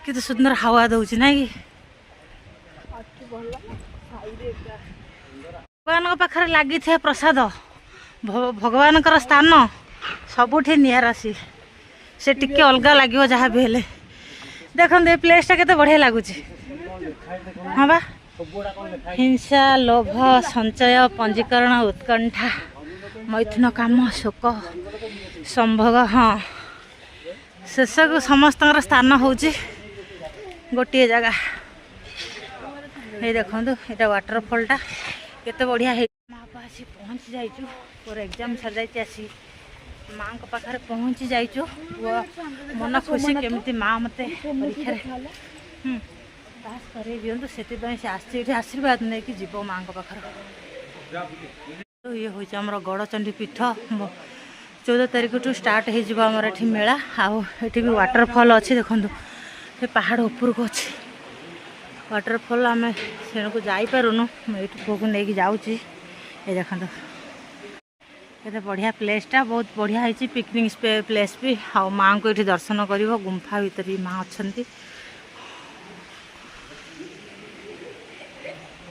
कितने सुंदर हवा दौची ना कि भगवान पाखे लगी थे प्रसाद भगवान स्थान सबुठी निराशी से टिके अलग लगे जहाँ भी हेले देखो ये प्लेसटा केते बढ़िया लगुच हाँ बा हिंसा लोभ संचय पंजीकरण उत्कंठा मैथुन काम शोक संभोग हाँ शेष को समस्त स्थान हूँ गोटे जगह ये देखो ये वाटरफॉलटा केते बढ़िया है माँ आसी पहुँची जाइचु पूरा एग्जाम सर जाइए आसी माँ को पाखे पहुँची जाइचु मन खुशी केमती माँ मत परीक्षा पास कर दिंतु से आशीर्वाद नहीं कि जीव माँ पाखर ये हूँ आम गड़चंडी पीठ 14 तारीख टू स्टार्ट होमर ये मेला आठ भी वाटरफॉल अच्छी देखो ये पहाड़ उपरक अच्छी वाटरफॉल आम से जापरूनु ये पुआ को लेकिन जाऊँगी ये देखो केते बढ़िया प्लेसटा बहुत बढ़िया है पिकनिक प्लेस भी हाँ माँ को ये दर्शन कर गुंफा भीतर माँ अच्छा